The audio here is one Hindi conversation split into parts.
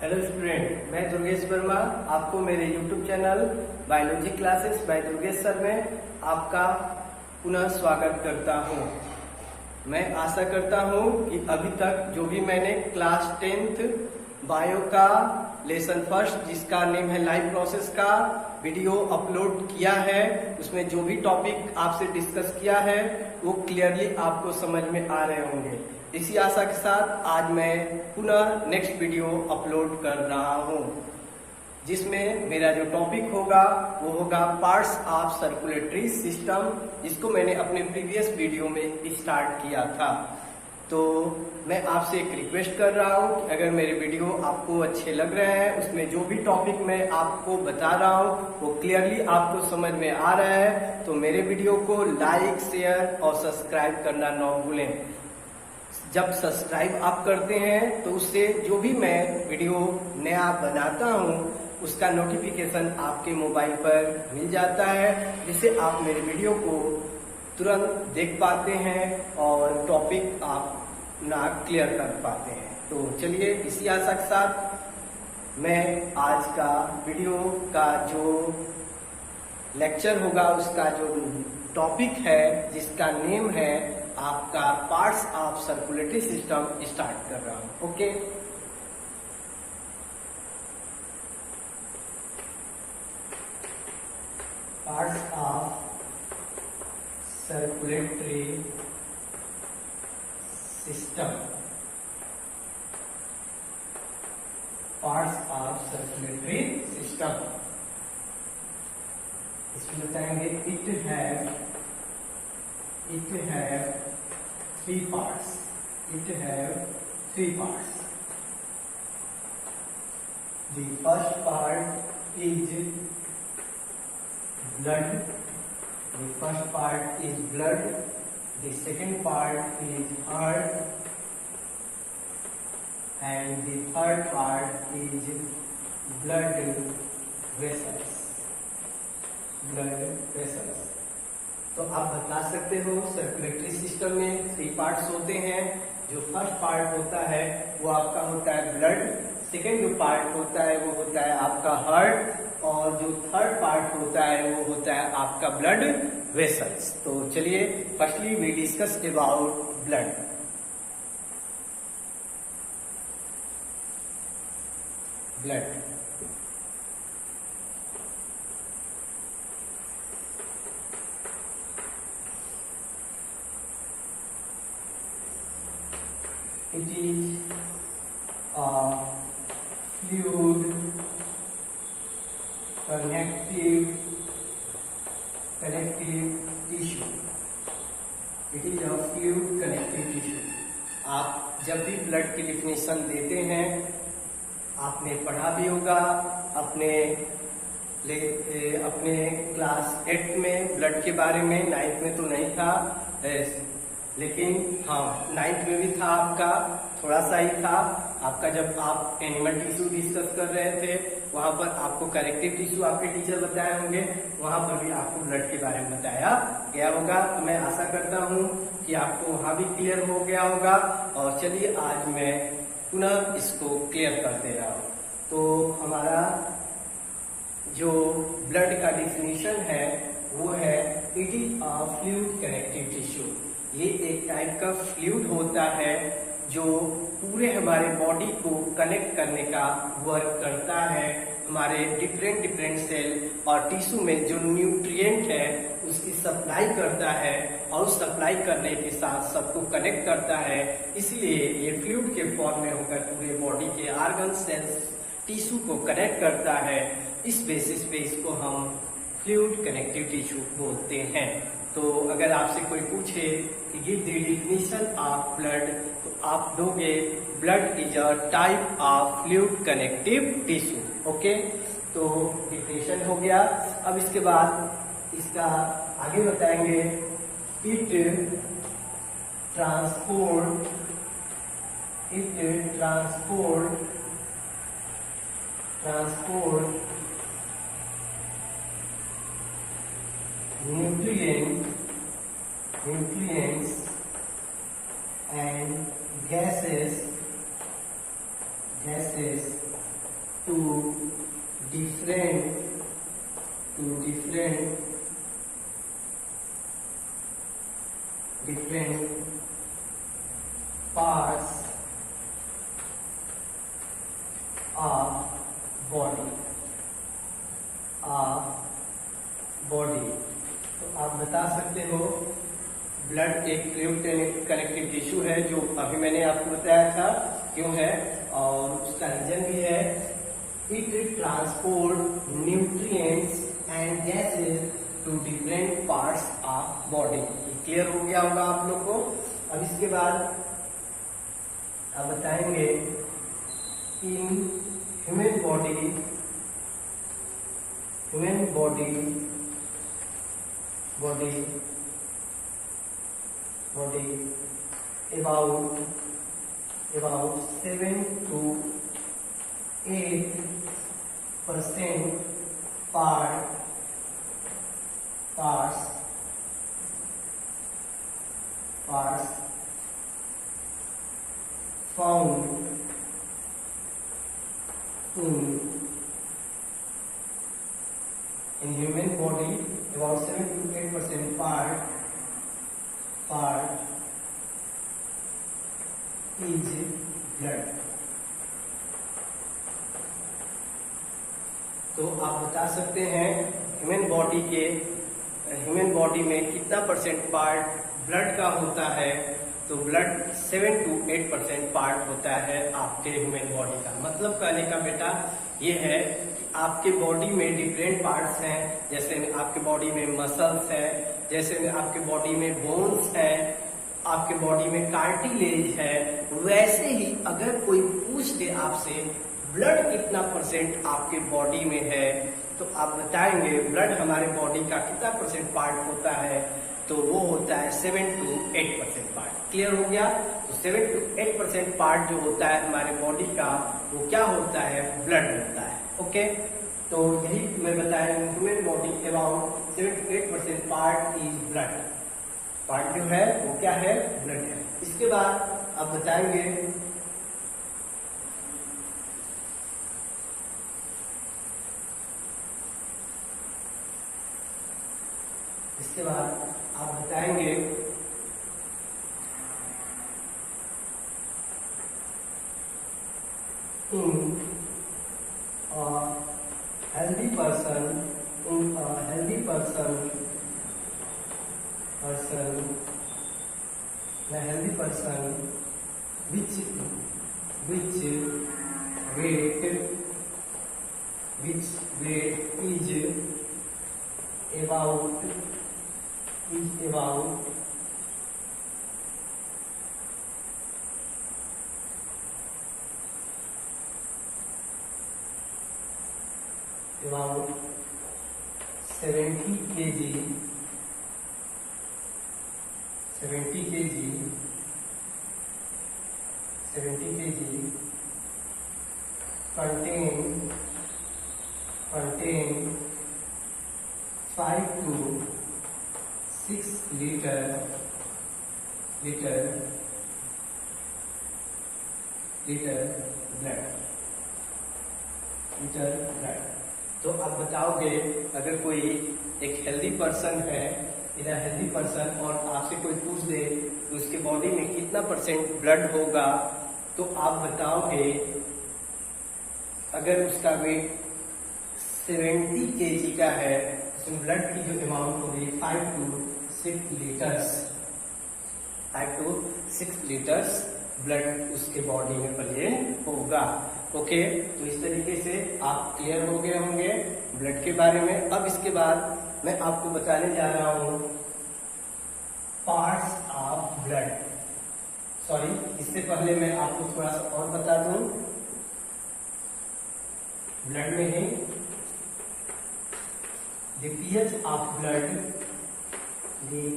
हेलो स्टूडेंट, मैं दुर्गेश वर्मा आपको मेरे YouTube channel biology classes bye Durgesh sir में आपका पुनः स्वागत करता हूं। मैं आशा करता हूं कि अभी तक जो भी मैंने क्लास 10th बायो का लेसन फर्स्ट जिसका नेम है लाइफ प्रोसेस का वीडियो अपलोड किया है, उसमें जो भी टॉपिक आपसे डिस्कस किया है वो क्लियरली आपको समझ में आ रहे होंगे। इसी आशा के साथ आज मैं पुनः नेक्स्ट वीडियो अपलोड कर रहा हूं, जिसमें मेरा जो टॉपिक होगा वो होगा पार्ट्स ऑफ सर्कुलेटरी सिस्टम, जिसको मैंने अपने प्रीवियस वीडियो में स्टार्ट किया था। तो मैं आपसे एक रिक्वेस्ट कर रहा हूं कि अगर मेरे वीडियो आपको अच्छे लग रहे हैं, उसमें जो भी टॉपिक मैं आपको बता रहा हूं वो क्लियरली आपको समझ में आ रहा है, तो मेरे वीडियो को लाइक, शेयर और सब्सक्राइब करना न भूलें। जब सब्सक्राइब आप करते हैं तो उससे जो भी मैं वीडियो नया बनाता हूं उसका नोटिफिकेशन आपके मोबाइल पर मिल जाता है, जिससे आप मेरे वीडियो को तुरंत देख पाते हैं और टॉपिक आप ना क्लियर कर पाते हैं। तो चलिए इसी आशा के साथ मैं आज का वीडियो का जो लेक्चर होगा उसका जो टॉपिक है जिसका नेम है आपका parts of circulatory system start कर रहा हूं। Okay, parts of circulatory system, parts of circulatory system. इसमें बताएंगे it have three parts. It have three parts. The first part is blood. The first part is blood. The second part is heart, and the third part is blood vessels. Blood vessels. तो आप बता सकते हो सर्कुलेटरी सिस्टम में 3 पार्ट्स होते हैं। जो फर्स्ट पार्ट होता है वो आपका होता है ब्लड, सेकेंड जो पार्ट होता है वो होता है आपका हार्ट, और जो थर्ड पार्ट होता है वो होता है आपका ब्लड वेसल्स। तो चलिए firstly we discuss about blood. Blood it is a fluid connective tissue. It is a fluid connective tissue. आप जब भी ब्लड की डिफिनेशन देते हैं, आपने पढ़ा भी होगा अपने क्लास 8 में ब्लड के बारे में, 9th में तो नहीं था लेकिन हाँ 9th में भी था, आपका थोड़ा सा ही था आपका। जब आप एनिमल टिश्यू डिस्कस कर रहे थे वहां पर आपको करेक्टिव टिश्यू आपके टीचर बताए होंगे, वहां पर भी आपको ब्लड के बारे में बताया गया होगा। तो मैं आशा करता हूं कि आपको वहां भी क्लियर हो गया होगा। और चलिए आज मैं पुनः इसको क्लियर कर दे रहा हूं। तो हमारा जो ब्लड का डिफिनीशन है वो है it is a fluid connective tissue. ये एक टाइप का फ्लूइड होता है जो पूरे हमारे बॉडी को कनेक्ट करने का वर्क करता है। हमारे डिफरेंट सेल और टिश्यू में जो न्यूट्रिएंट है उसकी सप्लाई करता है, और उस सप्लाई करने के साथ सबको कनेक्ट करता है। इसलिए ये फ्लूइड के फॉर्म में होकर पूरे बॉडी के ऑर्गन सेल्स टिश्यू को कनेक्ट करता है। इस बेसिस पे इसको हम फ्लूइड कनेक्टिव टिश्यू बोलते हैं। तो अगर आपसे कोई पूछे कि give the definition of blood, तो आप दोगे blood is a type of fluid connective tissue. Okay, तो डिफिनीशन हो गया। अब इसके बाद इसका आगे बताएंगे it transport nutrients and gases to different parts of body तो आप बता सकते हो ब्लड एक फ्लूइड कनेक्टिव टिश्यू है, जो अभी मैंने आपको बताया था क्यों है, और उसका रीजन भी है it transport nutrients and gases to different parts of body. Clear हो गया होगा आप लोग को। अब इसके बाद आप बताएंगे in human body about 7 to 8% parts found in human body, about 7 to 8% part is blood। तो आप बता सकते हैं ह्यूमन बॉडी में कितना परसेंट पार्ट ब्लड का होता है। तो ब्लड 7 to 8% पार्ट होता है आपके ह्यूमन बॉडी का। मतलब कहने का बेटा ये है कि आपके बॉडी में डिफरेंट पार्ट्स हैं, जैसे आपके बॉडी में मसल्स है, जैसे आपके बॉडी में बोन्स है, आपके बॉडी में कार्टिलेज है। वैसे ही अगर कोई पूछ दे आपसे ब्लड कितना परसेंट आपके बॉडी में है, तो आप बताएंगे ब्लड हमारे बॉडी का कितना परसेंट पार्ट होता है, तो वो होता है 7 to 8% पार्ट। क्लियर हो गया। तो 7 to 8% पार्ट जो होता है हमारे बॉडी का, वो क्या होता है, ब्लड होता है। ओके, तो यही मैं बताया human body about 7 to 8% part is blood. Part जो है वो क्या है, ब्लड है। इसके बाद आप बताएंगे in a healthy person which weight is about 70 kg contain 5 to 6 liter blood। तो आप बताओगे अगर कोई एक हेल्दी पर्सन है, हेल्दी पर्सन, और आपसे कोई पूछ दे तो उसके बॉडी में कितना परसेंट ब्लड होगा, तो आप बताओगे अगर उसका वेट 70 kg का है, तो ब्लड की जो अमाउंट होगी 5 to 6 लीटर्स ब्लड उसके बॉडी में प्रेजेंट होगा। ओके, तो इस तरीके से आप क्लियर हो गए होंगे ब्लड के बारे में। अब इसके बाद मैं आपको बताने जा रहा हूं पार्ट्स ऑफ ब्लड। सॉरी, इससे पहले मैं आपको थोड़ा सा और बता दूं। ब्लड में ही the pH of blood is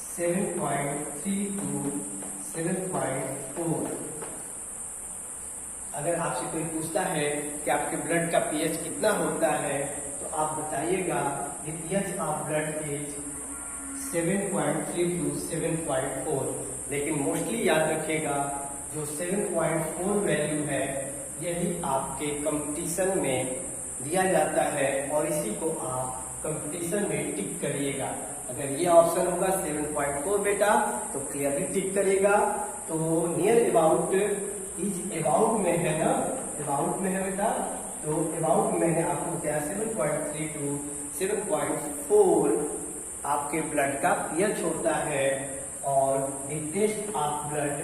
7.3 to 7.4। अगर आपसे कोई पूछता है कि आपके ब्लड का pH कितना होता है, तो आप बताइएगा the pH of blood is 7.3 to 7.4, लेकिन मोस्टली याद रखिएगा जो 7.4 वैल्यू है यही आपके कंपटीशन में दिया जाता है और इसी को आप कंपटीशन में टिक करिएगा। अगर ये ऑप्शन होगा 7.4 बेटा तो क्लियरली टिक करिएगा। तो नियर अबाउट इज अबाउट में है ना, अबाउट में है बेटा, तो अबाउट मैंने आपको बताया 7.3 टू 7.4 आपके ब्लड का पीएच होता है और the taste of blood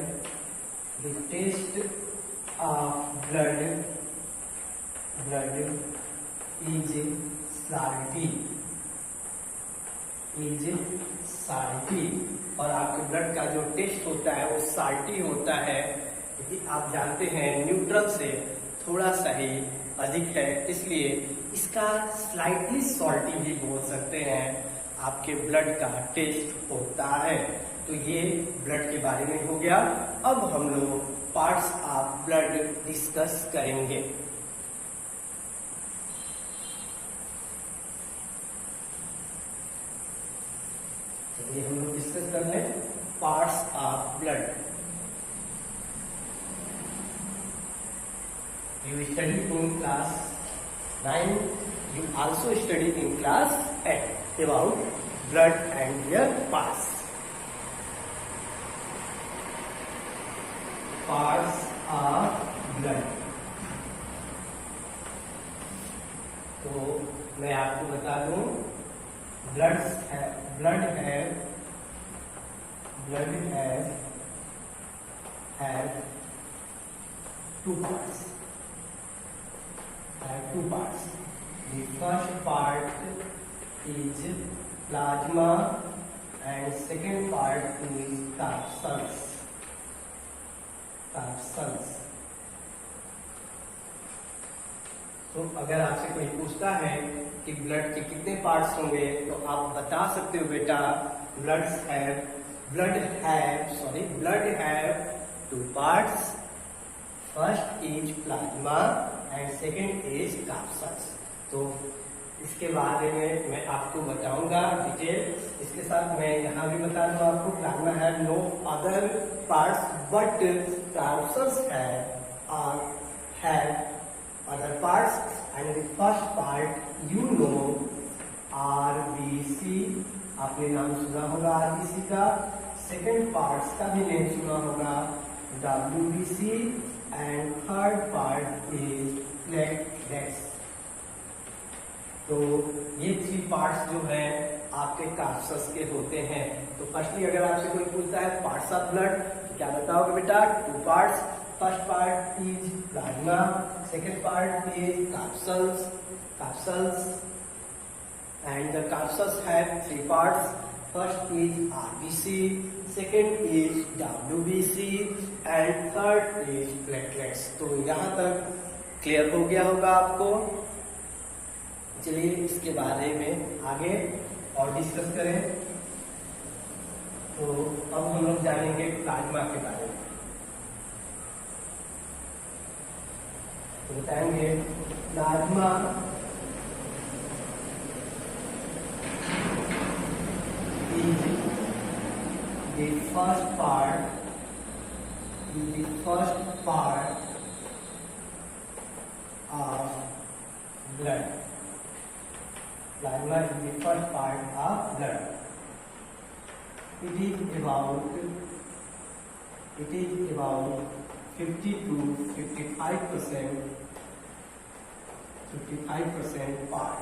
is salty और आपके ब्लड का जो टेस्ट होता है वो साल्टी होता है, क्योंकि आप जानते हैं न्यूट्रल से थोड़ा सा ही अधिक है, इसलिए इसका स्लाइटली सॉल्टी भी बोल सकते हैं आपके ब्लड का टेस्ट होता है। तो ये ब्लड के बारे में हो गया। अब हम लोग पार्ट्स ऑफ ब्लड डिस्कस करेंगे। चलिए हम लोग डिस्कस कर लें parts of blood. You study in class 9. You also study in class 8 about blood and their parts. Parts of blood. तो मैं आपको बता दूं, blood have two parts. Two parts. The first part is plasma and second part is capsules. तो अगर आपसे कोई पूछता है कि ब्लड के कितने पार्ट्स होंगे तो आप बता सकते हो बेटा blood have two parts. First is plasma and second is capsules. तो इसके बारे में मैं आपको बताऊंगा डिटेल। इसके साथ मैं यहाँ भी बता दूंगा आपको plasma have no other parts but capsules have other parts and the first part you know RBC, आपने नाम सुना होगा RBC का। सेकेंड पार्ट्स का भी नेम सुना होगा WBC and third part is platelets. तो ये 3 पार्ट्स जो हैं आपके कैप्सूल्स के होते हैं। तो फर्स्टली अगर आपसे कोई पूछता है पार्ट्स ऑफ ब्लड तो क्या बताओगे बेटा? 2 parts. First part is plasma, second part is capsules and the capsules have 3 parts. First is RBC, second is WBC and third is platelets. तो यहाँ तक क्लियर हो गया होगा आपको। चलिए इसके बारे में आगे और डिस्कस करें। तो अब हम लोग जानेंगे प्लाज्मा के बारे में। तो बताएंगे plasma the first part of blood. Plasma is the first part of blood. It is about 50 to 55% part.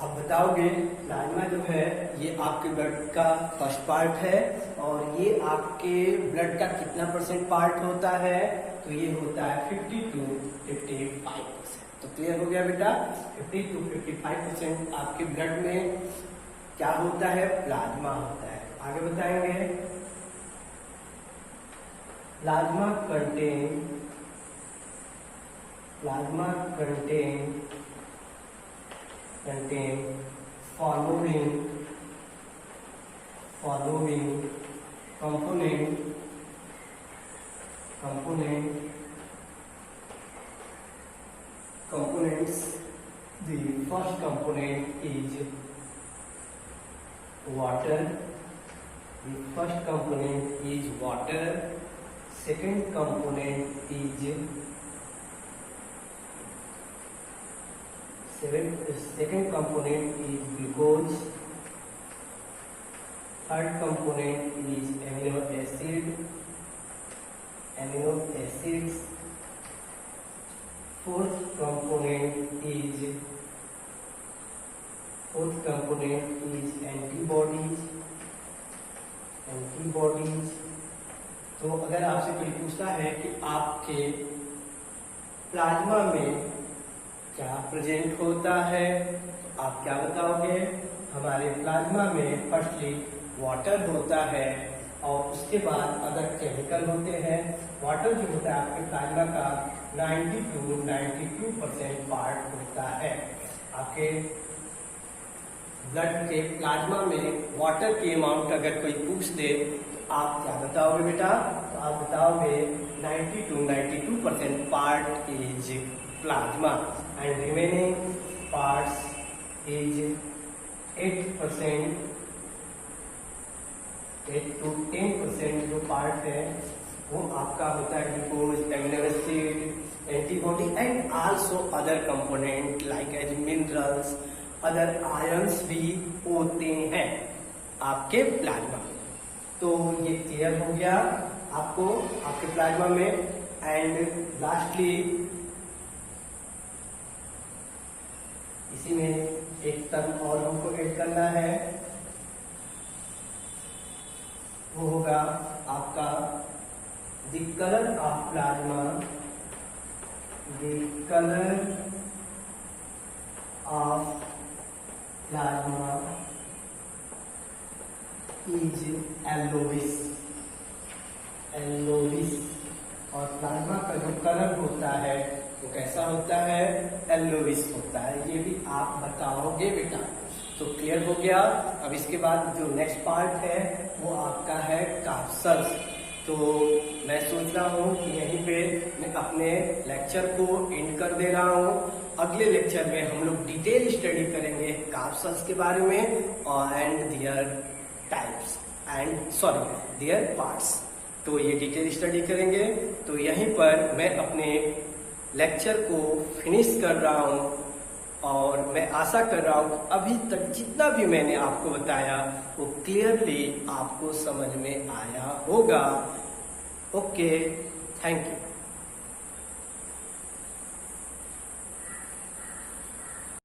अब बताओगे प्लाज्मा जो है ये आपके ब्लड का फर्स्ट पार्ट है और ये आपके ब्लड का कितना % पार्ट होता है? तो ये होता है 50 to 55%। तो क्लियर हो गया बेटा, 50 to 55% आपके ब्लड में क्या होता है? प्लाज्मा होता है। आगे बताएंगे plasma contain following components. The first component is water. The first component is water. Second component is glucose. Third component is amino acids. Fourth component is antibodies. तो अगर आपसे कोई पूछता है कि आपके प्लाज्मा में क्या प्रेजेंट होता है, तो आप क्या बताओगे? हमारे प्लाज्मा में फर्स्टली वाटर होता है और उसके बाद अदर केमिकल होते हैं। वाटर जो होता है आपके प्लाज्मा का 92% पार्ट होता है। आपके ब्लड के प्लाज्मा में वाटर की अमाउंट अगर कोई पूछ दे तो आप क्या बताओगे बेटा? तो आप बताओगे 92% part is plasma and remaining parts is 8 to 10% जो पार्ट है वो आपका होता है glucose, amino acid, antibody and also other component like as minerals, other ions भी होते हैं आपके प्लाज्मा में। तो ये क्लियर हो गया आपको आपके प्लाज्मा में। एंड लास्टली इसी में एक टर्म और हमको ऐड करना है, वो होगा आपका the colour of plasma. The colour of plasma is yellowish. और प्लाज्मा का जो कलर होता है वो कैसा होता है? येलोविश होता है। ये भी आप बताओगे बेटा। तो क्लियर हो गया। अब इसके बाद जो नेक्स्ट पार्ट है वो आपका है कैप्सल्स। तो मैं सोच रहा हूँ कि यहीं पे मैं अपने लेक्चर को एंड कर दे रहा हूँ। अगले लेक्चर में हम लोग डिटेल स्टडी करेंगे कैप्सल्स के बारे में and there types and there parts. तो ये डिटेल स्टडी करेंगे। तो यहीं पर मैं अपने लेक्चर को फिनिश कर रहा हूँ और मैं आशा कर रहा हूँ अभी तक जितना भी मैंने आपको बताया वो क्लियरली आपको समझ में आया होगा। Okay, thank you.